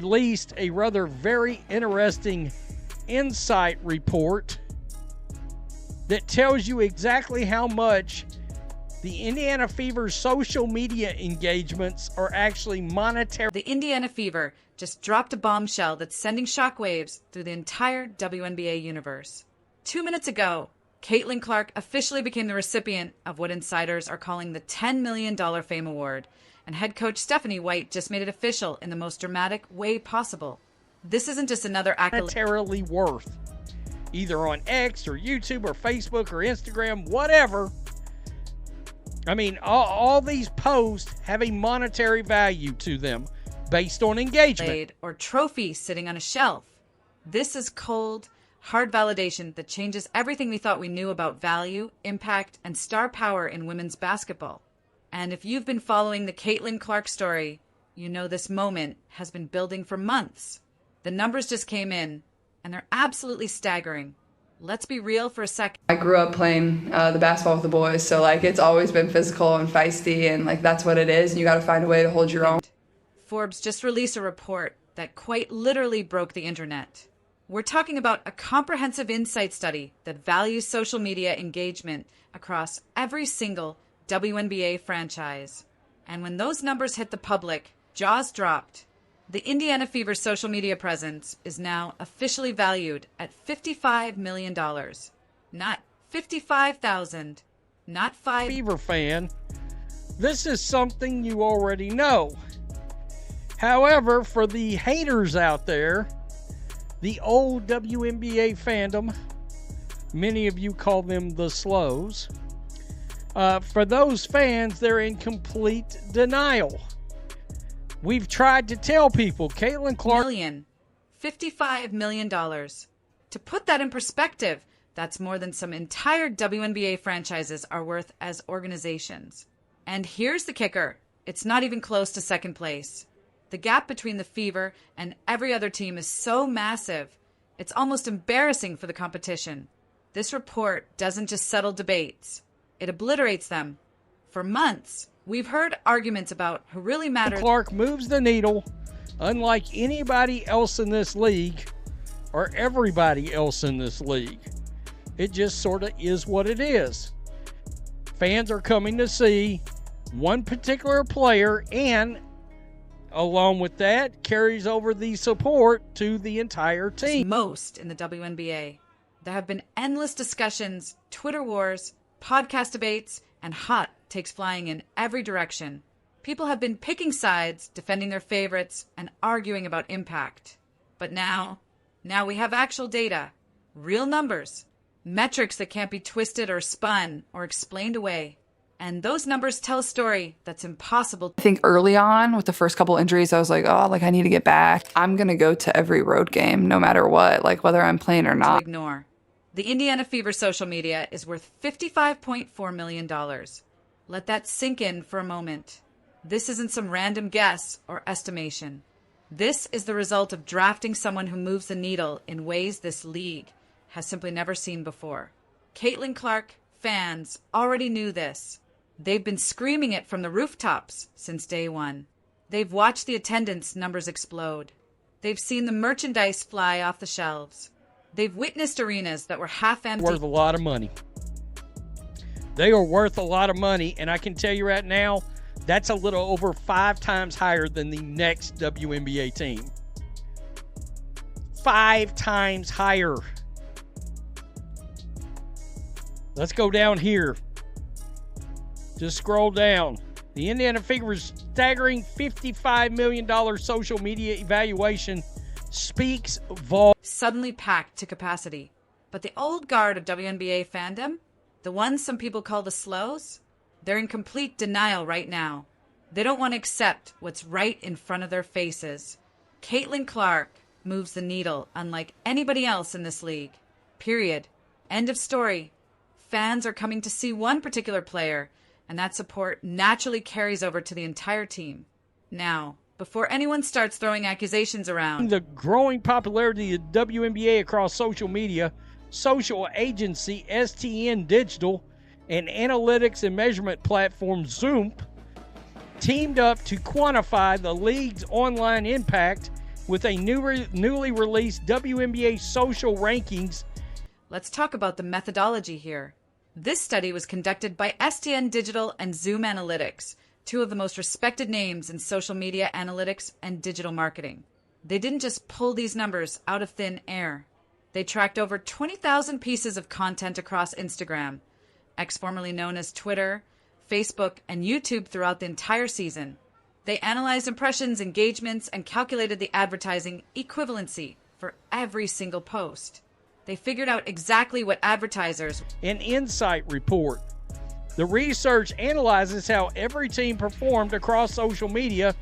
released a rather very interesting insight report that tells you exactly how much the Indiana Fever's social media engagements are actually monetary. The Indiana Fever just dropped a bombshell that's sending shockwaves through the entire WNBA universe. 2 minutes ago, Caitlin Clark officially became the recipient of what insiders are calling the $10 million Fame Award, and head coach Stephanie White just made it official in the most dramatic way possible. This isn't just another accolade. Monetarily worth, either on X or YouTube or Facebook or Instagram, whatever. I mean, all these posts have a monetary value to them based on engagement. Or trophy sitting on a shelf. This is cold, hard validation that changes everything we thought we knew about value, impact, and star power in women's basketball. And if you've been following the Caitlin Clark story, you know this moment has been building for months. The numbers just came in, and they're absolutely staggering. Let's be real for a second. I grew up playing the basketball with the boys, so like it's always been physical and feisty, and like that's what it is, and you got to find a way to hold your own. Forbes just released a report that quite literally broke the internet. We're talking about a comprehensive insight study that values social media engagement across every single WNBA franchise. And when those numbers hit the public, jaws dropped. The Indiana Fever social media presence is now officially valued at $55 million. Not $55,000, not $5. Fever fan, this is something you already know. However, for the haters out there, the old WNBA fandom, many of you call them the slows. For those fans, they're in complete denial. We've tried to tell people, Caitlin Clark... $55 million. To put that in perspective, that's more than some entire WNBA franchises are worth as organizations. And here's the kicker. It's not even close to second place. The gap between the Fever and every other team is so massive, it's almost embarrassing for the competition. This report doesn't just settle debates. It obliterates them. For months, we've heard arguments about who really matters. Clark moves the needle unlike anybody else in this league or everybody else in this league. It just sort of is what it is. Fans are coming to see one particular player, and along with that, carries over the support to the entire team. Most in the WNBA. There have been endless discussions, Twitter wars, podcast debates, and hot takes flying in every direction. People have been picking sides, defending their favorites, and arguing about impact. But now we have actual data, real numbers, metrics that can't be twisted or spun or explained away. And those numbers tell a story that's impossible. I think early on with the first couple injuries, I was like, oh, like I need to get back. I'm going to go to every road game no matter what, like whether I'm playing or not. Ignore. The Indiana Fever social media is worth $55.4 million. Let that sink in for a moment. This isn't some random guess or estimation. This is the result of drafting someone who moves the needle in ways this league has simply never seen before. Caitlin Clark fans already knew this. They've been screaming it from the rooftops since day one. They've watched the attendance numbers explode. They've seen the merchandise fly off the shelves. They've witnessed arenas that were half empty. Worth a lot of money. They are worth a lot of money, and I can tell you right now, that's a little over 5 times higher than the next WNBA team. 5 times higher. Let's go down here. Just scroll down. The Indiana Fever's staggering $55 million social media evaluation speaks volumes. Suddenly packed to capacity. But the old guard of WNBA fandom, the ones some people call the slows, they're in complete denial right now. They don't want to accept what's right in front of their faces. Caitlin Clark moves the needle unlike anybody else in this league. Period. End of story. Fans are coming to see one particular player, and that support naturally carries over to the entire team. Now, before anyone starts throwing accusations around, the growing popularity of WNBA across social media, social agency STN Digital, and analytics and measurement platform Zoom teamed up to quantify the league's online impact with a newly released WNBA social rankings. Let's talk about the methodology here. This study was conducted by STN Digital and Zoom Analytics, two of the most respected names in social media analytics and digital marketing. They didn't just pull these numbers out of thin air. They tracked over 20,000 pieces of content across Instagram, formerly known as Twitter, Facebook, and YouTube throughout the entire season. They analyzed impressions, engagements, and calculated the advertising equivalency for every single post. They figured out exactly what advertisers... An insight report. The research analyzes how every team performed across social media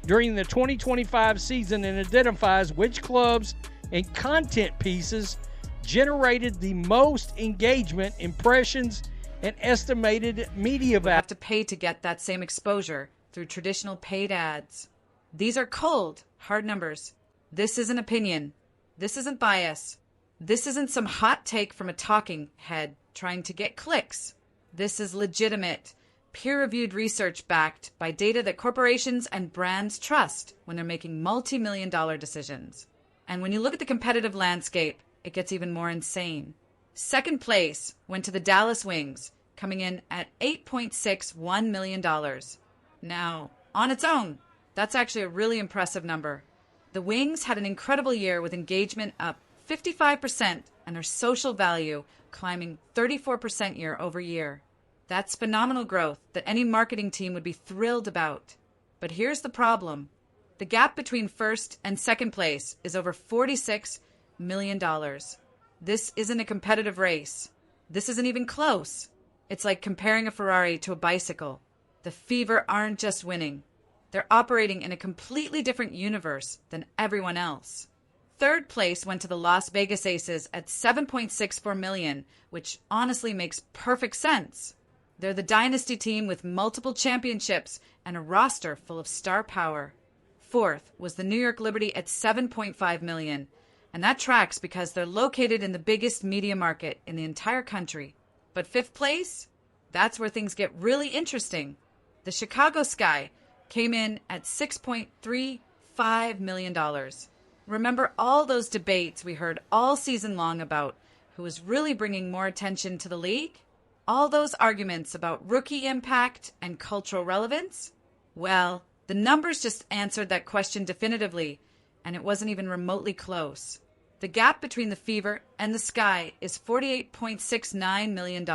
during the 2025 season and identifies which clubs and content pieces generated the most engagement, impressions, and estimated media value. Have to pay to get that same exposure through traditional paid ads. These are cold, hard numbers. This isn't opinion. This isn't bias. This isn't some hot take from a talking head trying to get clicks. This is legitimate, peer-reviewed research backed by data that corporations and brands trust when they're making multi-million-dollar decisions. And when you look at the competitive landscape, it gets even more insane. Second place went to the Dallas Wings, coming in at $8.61 million. Now, on its own, that's actually a really impressive number. The Wings had an incredible year with engagement up 55% and their social value climbing 34% year over year. That's phenomenal growth that any marketing team would be thrilled about. But here's the problem. The gap between first and second place is over $46 million. This isn't a competitive race. This isn't even close. It's like comparing a Ferrari to a bicycle. The Fever aren't just winning. They're operating in a completely different universe than everyone else. Third place went to the Las Vegas Aces at $7.64 million, which honestly makes perfect sense. They're the dynasty team with multiple championships and a roster full of star power. Fourth was the New York Liberty at $7.5 million, and that tracks because they're located in the biggest media market in the entire country. But fifth place? That's where things get really interesting. The Chicago Sky came in at $6.35 million. Remember all those debates we heard all season long about who was really bringing more attention to the league? All those arguments about rookie impact and cultural relevance? Well, the numbers just answered that question definitively, and it wasn't even remotely close. The gap between the Fever and the Sky is $48.69 million.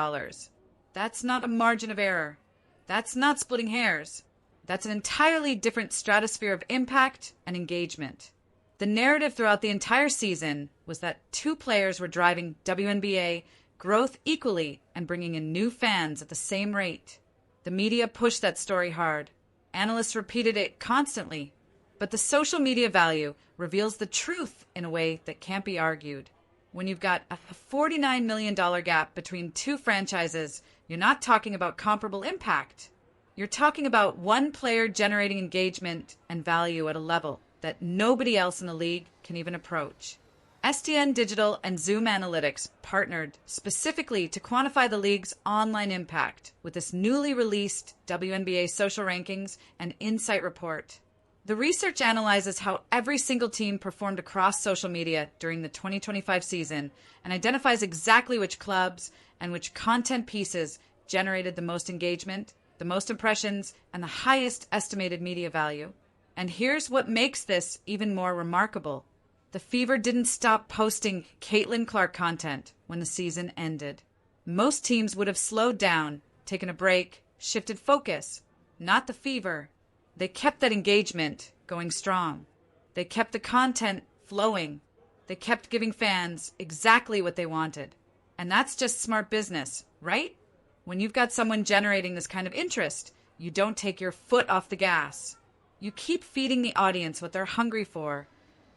That's not a margin of error. That's not splitting hairs. That's an entirely different stratosphere of impact and engagement. The narrative throughout the entire season was that two players were driving WNBA growth equally and bringing in new fans at the same rate. The media pushed that story hard. Analysts repeated it constantly. But the social media value reveals the truth in a way that can't be argued. When you've got a $49 million gap between two franchises, you're not talking about comparable impact. You're talking about one player generating engagement and value at a level that nobody else in the league can even approach. STN Digital and Zoom Analytics partnered specifically to quantify the league's online impact with this newly released WNBA social rankings and insight report. The research analyzes how every single team performed across social media during the 2025 season and identifies exactly which clubs and which content pieces generated the most engagement, the most impressions, and the highest estimated media value. And here's what makes this even more remarkable. The Fever didn't stop posting Caitlin Clark content when the season ended. Most teams would have slowed down, taken a break, shifted focus. Not the Fever. They kept that engagement going strong. They kept the content flowing. They kept giving fans exactly what they wanted. And that's just smart business, right? When you've got someone generating this kind of interest, you don't take your foot off the gas. You keep feeding the audience what they're hungry for,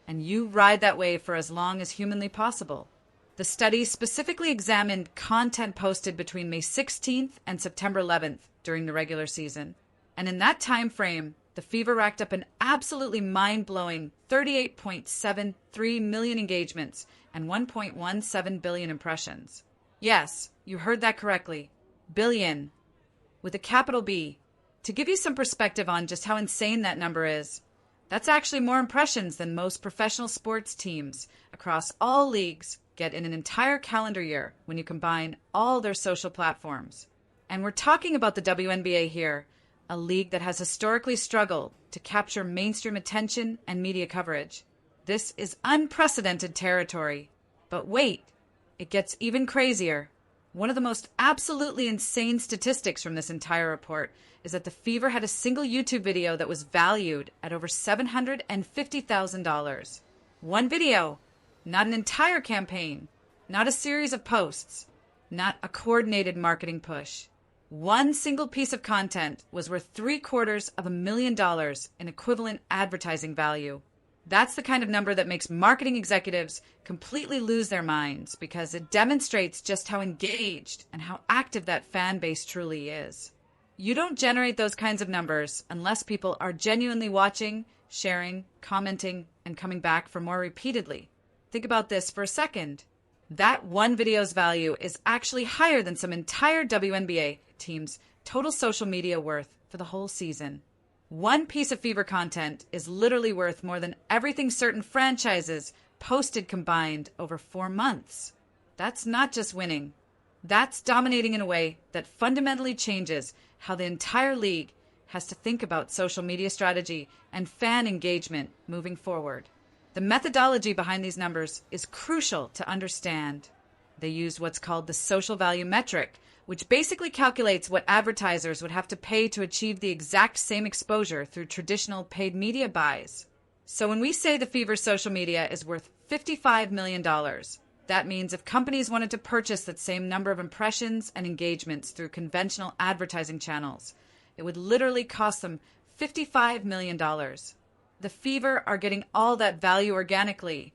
and you ride that wave for as long as humanly possible. The study specifically examined content posted between May 16th and September 11th during the regular season. And in that time frame, the Fever racked up an absolutely mind-blowing 38.73 million engagements and 1.17 billion impressions. Yes, you heard that correctly. Billion. With a capital B. To give you some perspective on just how insane that number is, That's actually more impressions than most professional sports teams across all leagues get in an entire calendar year when you combine all their social platforms. And we're talking about the WNBA here, a league that has historically struggled to capture mainstream attention and media coverage. This is unprecedented territory. But wait, it gets even crazier. One of the most absolutely insane statistics from this entire report is that the Fever had a single YouTube video that was valued at over $750,000. One video, not an entire campaign, not a series of posts, not a coordinated marketing push. One single piece of content was worth $750,000 in equivalent advertising value. That's the kind of number that makes marketing executives completely lose their minds because it demonstrates just how engaged and how active that fan base truly is. You don't generate those kinds of numbers unless people are genuinely watching, sharing, commenting, and coming back for more repeatedly. Think about this for a second. That one video's value is actually higher than some entire WNBA team's total social media worth for the whole season. One piece of Fever content is literally worth more than everything certain franchises posted combined over 4 months. That's not just winning. That's dominating in a way that fundamentally changes how the entire league has to think about social media strategy and fan engagement moving forward. The methodology behind these numbers is crucial to understand. They use what's called the social value metric, which basically calculates what advertisers would have to pay to achieve the exact same exposure through traditional paid media buys. So when we say the Fever's social media is worth $55 million, that means if companies wanted to purchase that same number of impressions and engagements through conventional advertising channels, it would literally cost them $55 million. The Fever are getting all that value organically,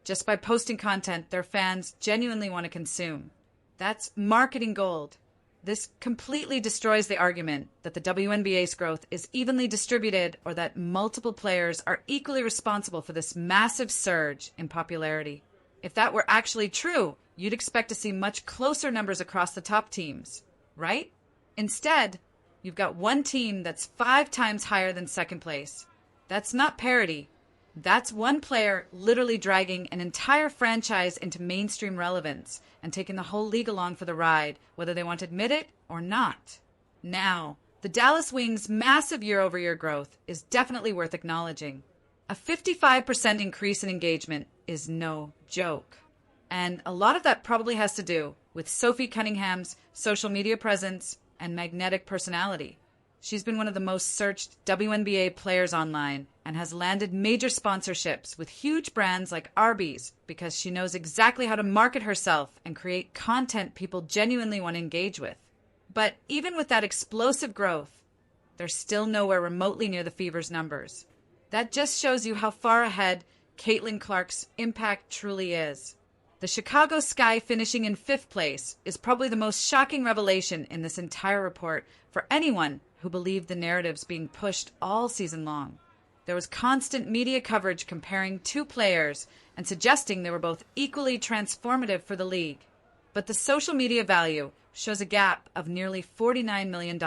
just by posting content their fans genuinely want to consume. That's marketing gold. This completely destroys the argument that the WNBA's growth is evenly distributed or that multiple players are equally responsible for this massive surge in popularity. If that were actually true, you'd expect to see much closer numbers across the top teams, right? Instead, you've got one team that's 5 times higher than second place. That's not parity. That's one player literally dragging an entire franchise into mainstream relevance and taking the whole league along for the ride, whether they want to admit it or not. Now, the Dallas Wings' massive year-over-year growth is definitely worth acknowledging. A 55% increase in engagement is no joke. And a lot of that probably has to do with Sophie Cunningham's social media presence and magnetic personality. She's been one of the most searched WNBA players online and has landed major sponsorships with huge brands like Arby's because she knows exactly how to market herself and create content people genuinely want to engage with. But even with that explosive growth, they're still nowhere remotely near the Fever's numbers. That just shows you how far ahead Caitlin Clark's impact truly is. The Chicago Sky finishing in 5th place is probably the most shocking revelation in this entire report for anyone who believed the narratives being pushed all season long. There was constant media coverage comparing 2 players and suggesting they were both equally transformative for the league. But the social media value shows a gap of nearly $49 million.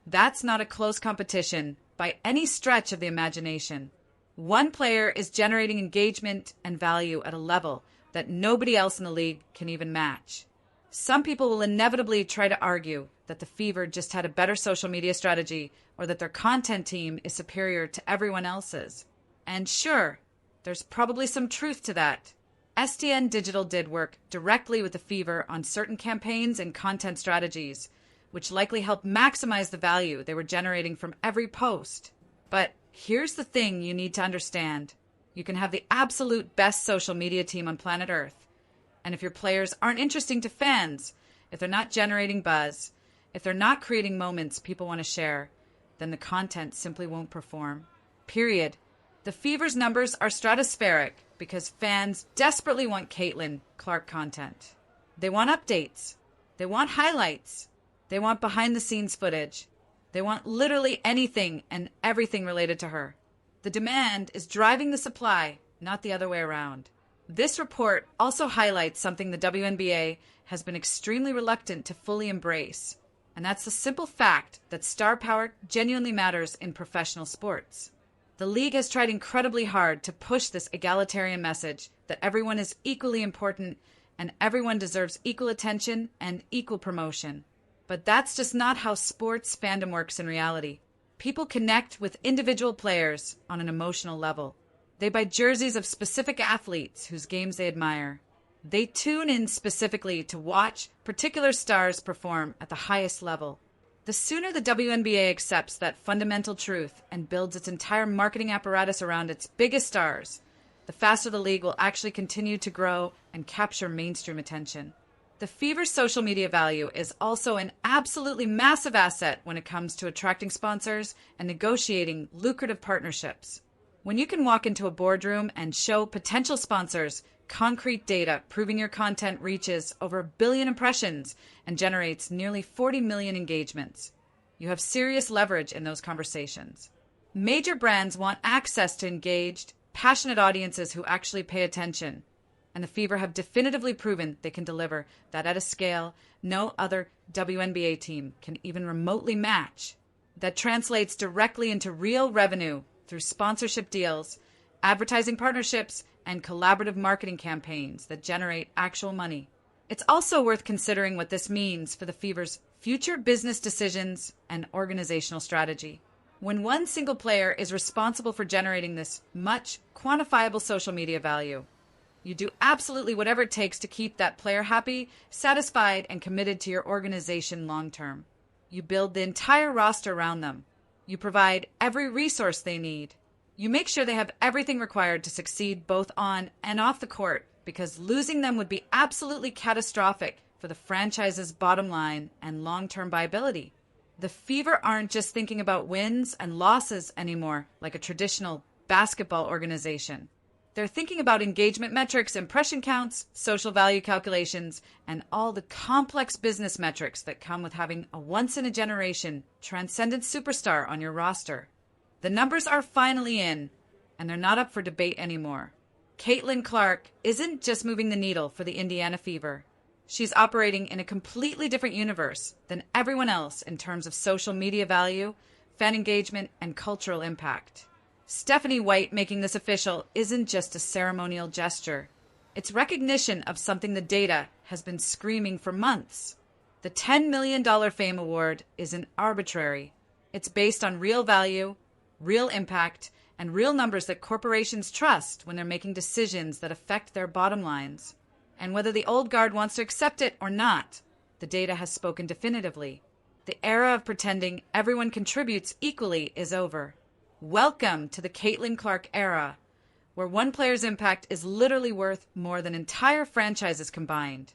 That's not a close competition by any stretch of the imagination. One player is generating engagement and value at a level that nobody else in the league can even match. Some people will inevitably try to argue that the Fever just had a better social media strategy or that their content team is superior to everyone else's. And sure, there's probably some truth to that. STN Digital did work directly with the Fever on certain campaigns and content strategies, which likely helped maximize the value they were generating from every post. But here's the thing you need to understand. You can have the absolute best social media team on planet Earth, and if your players aren't interesting to fans, if they're not generating buzz, if they're not creating moments people want to share, then the content simply won't perform. Period. The Fever's numbers are stratospheric because fans desperately want Caitlin Clark content. They want updates. They want highlights. They want behind-the-scenes footage. They want literally anything and everything related to her. The demand is driving the supply, not the other way around. This report also highlights something the WNBA has been extremely reluctant to fully embrace, and that's the simple fact that star power genuinely matters in professional sports. The league has tried incredibly hard to push this egalitarian message that everyone is equally important and everyone deserves equal attention and equal promotion. But that's just not how sports fandom works in reality. People connect with individual players on an emotional level. They buy jerseys of specific athletes whose games they admire. They tune in specifically to watch particular stars perform at the highest level. The sooner the WNBA accepts that fundamental truth and builds its entire marketing apparatus around its biggest stars, the faster the league will actually continue to grow and capture mainstream attention. The Fever's social media value is also an absolutely massive asset when it comes to attracting sponsors and negotiating lucrative partnerships. When you can walk into a boardroom and show potential sponsors concrete data proving your content reaches over 1 billion impressions and generates nearly 40 million engagements, you have serious leverage in those conversations. Major brands want access to engaged, passionate audiences who actually pay attention, and the Fever have definitively proven they can deliver that at a scale no other WNBA team can even remotely match. That translates directly into real revenue through sponsorship deals, advertising partnerships, and collaborative marketing campaigns that generate actual money. It's also worth considering what this means for the Fever's future business decisions and organizational strategy. When one single player is responsible for generating this much quantifiable social media value, you do absolutely whatever it takes to keep that player happy, satisfied, and committed to your organization long term. You build the entire roster around them. You provide every resource they need. You make sure they have everything required to succeed both on and off the court, because losing them would be absolutely catastrophic for the franchise's bottom line and long-term viability. The Fever aren't just thinking about wins and losses anymore like a traditional basketball organization. They're thinking about engagement metrics, impression counts, social value calculations, and all the complex business metrics that come with having a once-in-a-generation transcendent superstar on your roster. The numbers are finally in, and they're not up for debate anymore. Caitlin Clark isn't just moving the needle for the Indiana Fever. She's operating in a completely different universe than everyone else in terms of social media value, fan engagement, and cultural impact. Stephanie White making this official isn't just a ceremonial gesture. It's recognition of something the data has been screaming for months. The $10 million Fame Award isn't arbitrary. It's based on real value, real impact, and real numbers that corporations trust when they're making decisions that affect their bottom lines. And whether the old guard wants to accept it or not, the data has spoken definitively. The era of pretending everyone contributes equally is over. Welcome to the Caitlin Clark era, where one player's impact is literally worth more than entire franchises combined.